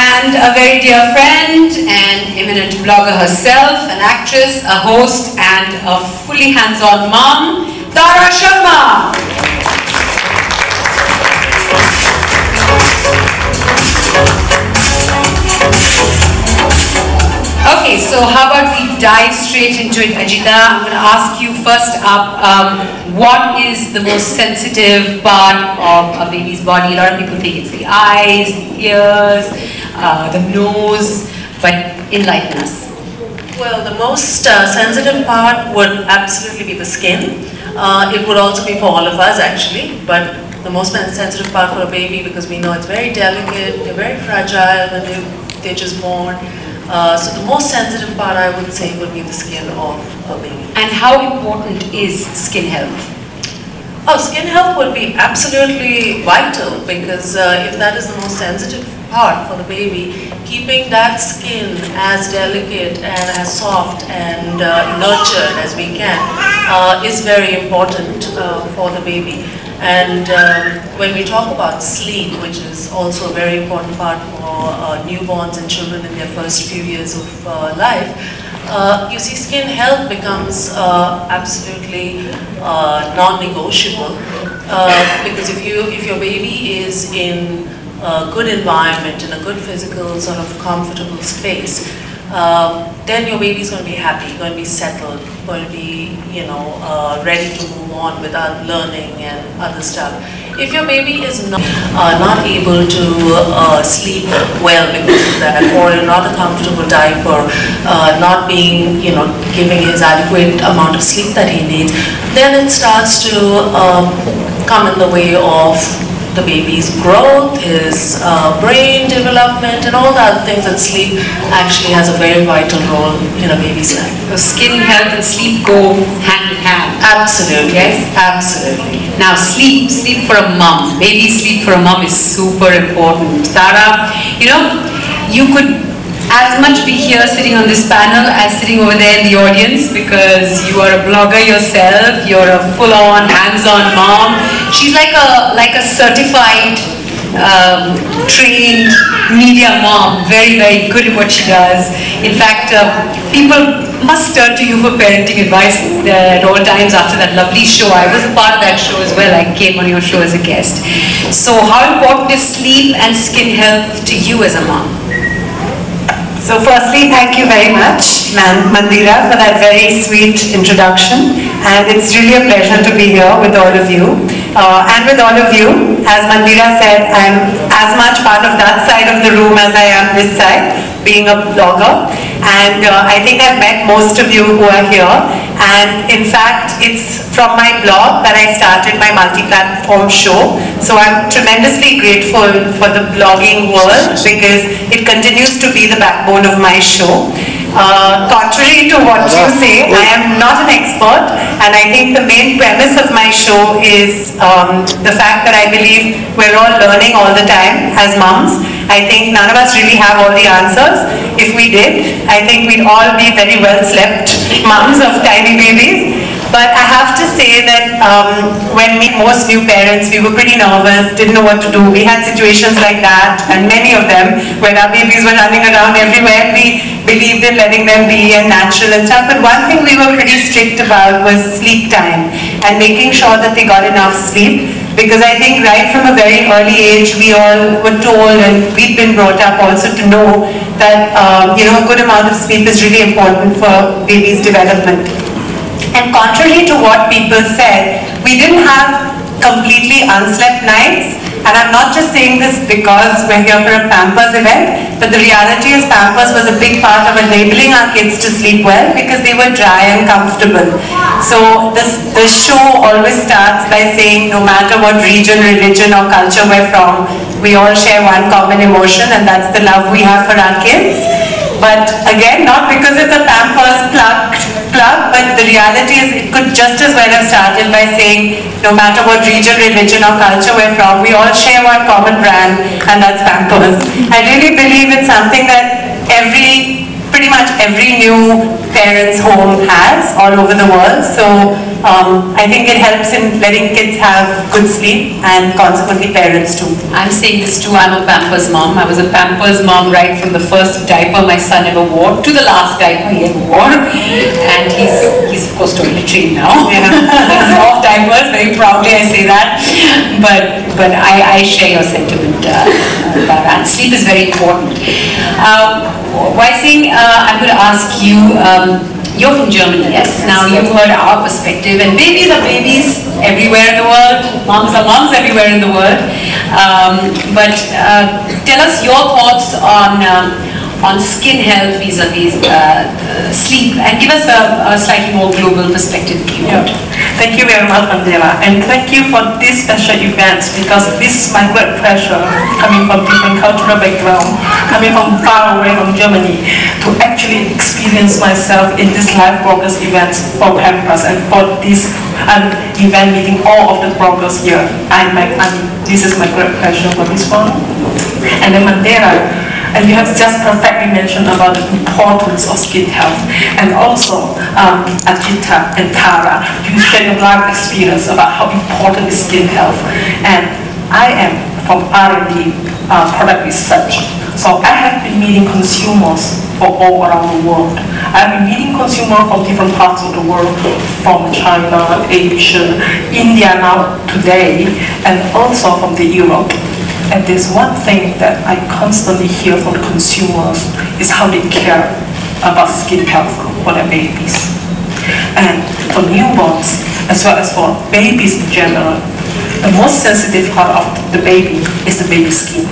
And a very dear friend, an eminent blogger herself, an actress, a host, and a fully hands-on mom, Sharma. Okay, so how about we dive straight into it, Ajita? I'm going to ask you first up, what is the most sensitive part of a baby's body? A lot of people think it's the eyes, the ears, the nose, but enlighten us. Well, the most sensitive part would absolutely be the skin. It would also be for all of us actually, but the most sensitive part for a baby, because we know it's very delicate, they're very fragile when they're just born. So the most sensitive part, I would say, would be the skin of a baby. And how important is skin health? Oh, skin health would be absolutely vital, because if that is the most sensitive part for the baby, keeping that skin as delicate and as soft and nurtured as we can is very important for the baby. And when we talk about sleep, which is also a very important part for newborns and children in their first few years of life, you see, skin health becomes absolutely non-negotiable, because if your baby is in a good environment, in a good physical sort of comfortable space, then your baby's going to be happy, going to be settled, going to be, ready to move on with learning and other stuff. If your baby is not able to sleep well because of that, or not a comfortable diaper, not being, giving his adequate amount of sleep that he needs, then it starts to come in the way of the baby's growth, his brain development, and all the other things that sleep actually has a very vital role in a baby's life. So skin health and sleep go hand in hand. Absolutely, yes, absolutely. Now sleep for a mom, baby sleep for a mom is super important. Tara, you could as much be here sitting on this panel as sitting over there in the audience, because you are a blogger yourself, you're a full-on, hands-on mom. She's like a certified, trained media mom, very, very good at what she does. In fact, people must turn to you for parenting advice at all times after that lovely show. I was a part of that show as well. I came on your show as a guest. So how important is sleep and skin health to you as a mom? So firstly, thank you very much, Mandira, for that very sweet introduction. And it's really a pleasure to be here with all of you. And with all of you, as Mandira said, I'm as much part of that side of the room as I am this side, being a blogger. And I think I've met most of you who are here. And in fact, it's from my blog that I started my multi-platform show. So I'm tremendously grateful for the blogging world, because it continues to be the backbone of my show. Contrary to what you say, I am not an expert, and I think the main premise of my show is the fact that I believe we're all learning all the time as moms. I think none of us really have all the answers. If we did, I think we'd all be very well slept moms of tiny babies. But I have to say that when most new parents, we were pretty nervous, didn't know what to do. We had situations like that, and many of them, when our babies were running around everywhere, we believed in letting them be and natural and stuff. But one thing we were pretty strict about was sleep time, and making sure that they got enough sleep. Because I think right from a very early age, we all were told, and we'd been brought up also to know that a good amount of sleep is really important for baby's development. And contrary to what people said, we didn't have completely unslept nights. And I'm not just saying this because we're here for a Pampers event, but the reality is Pampers was a big part of enabling our kids to sleep well, because they were dry and comfortable. So the show always starts by saying, no matter what region, religion or culture we're from, we all share one common emotion, and that's the love we have for our kids. But again, not because it's a Pampers plug, but the reality is it could just as well have started by saying, no matter what region, religion or culture we're from, we all share one common brand, and that's Pampers. I really believe it's something that pretty much every new parent's home has all over the world. So I think it helps in letting kids have good sleep and consequently parents too. I'm saying this too, I'm a Pampers mom. I was a Pampers mom right from the first diaper my son ever wore to the last diaper he ever wore. And he's of course totally trained now. Yeah. Off diapers, very proudly I say that. But I share your sentiment about that. Sleep is very important. Wai Singh, I'm going to ask you, you're from Germany, yes? Now you've heard our perspective, and babies are babies everywhere in the world, moms are moms everywhere in the world. But tell us your thoughts on skin health vis-a-vis sleep, and give us a slightly more global perspective. Thank you very much, Mandela, and thank you for this special event, because this is my great pleasure, coming from different cultural background, coming from far away from Germany, to actually experience myself in this live bloggers event for Pampers, and for this event meeting all of the bloggers here. This is my great pleasure for this one. And then Mandela, and you have just perfectly mentioned about the importance of skin health. And also, Ajita and Tara, you shared your life experience about how important is skin health. And I am from R&D, product research. So I have been meeting consumers from all around the world. I've been meeting consumers from different parts of the world, from China, Asia, India now today, and also from the Europe. And there's one thing that I constantly hear from the consumers is how they care about skin health for their babies. And for newborns, as well as for babies in general, the most sensitive part of the baby is the baby skin.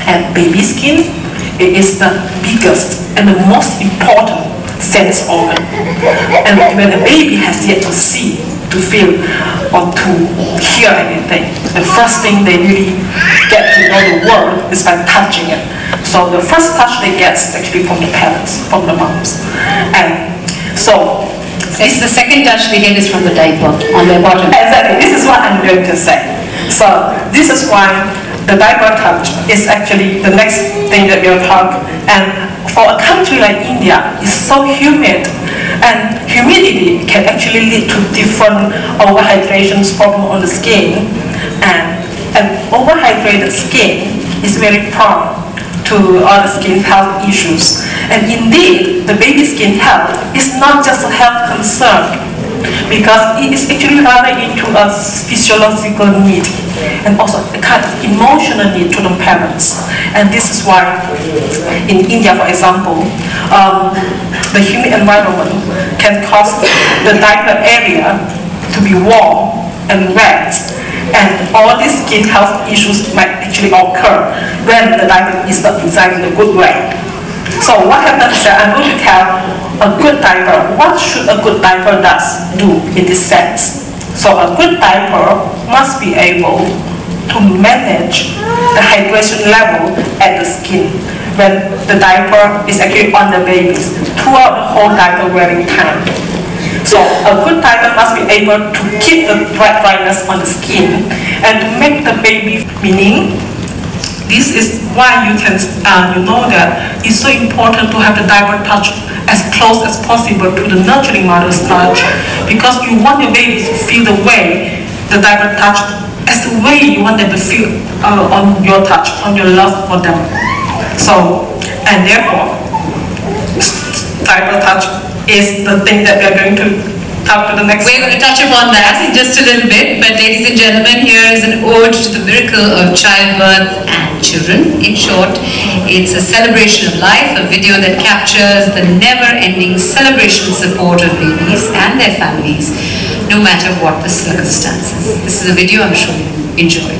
And baby skin, it is the biggest and the most important sense organ. And when a baby has yet to see, to feel, or to hear anything, the first thing they really get to know the world is by touching it. So the first touch they get is actually from the parents, from the moms. And so it's the second touch they get is from the diaper on their bottom. Exactly, this is what I'm going to say. So this is why the diaper touch is actually the next thing that we'll talk. And for a country like India, it's so humid, and humidity can actually lead to different overhydration problems on the skin. And overhydrated skin is very prone to other skin health issues. And indeed, the baby skin health is not just a health concern, because it is actually rather into a physiological need and also a kind of emotional need to the parents. And this is why in India, for example, the humid environment can cause the diaper area to be warm and wet, and all these skin health issues might actually occur when the diaper is not designed in a good way. So what happens is that I'm going to tell a good diaper, what should a good diaper do in this sense. So a good diaper must be able to manage the hydration level at the skin when the diaper is actually on the babies throughout the whole diaper wearing time. So a good diaper must be able to keep the dryness on the skin and to make the baby, meaning this is why you know that it's so important to have the diaper touch as close as possible to the nurturing mother's touch, because you want your baby to feel the way the diaper touch as the way you want them to feel on your touch, on your love for them. So, and therefore, diaper touch is the thing that we're going to talk to the next. We're going to touch upon that in just a little bit, but ladies and gentlemen, here is an ode to the miracle of childbirth and children. In short, it's a celebration of life, a video that captures the never-ending celebration support of babies and their families, no matter what the circumstances. This is a video I'm sure you enjoy.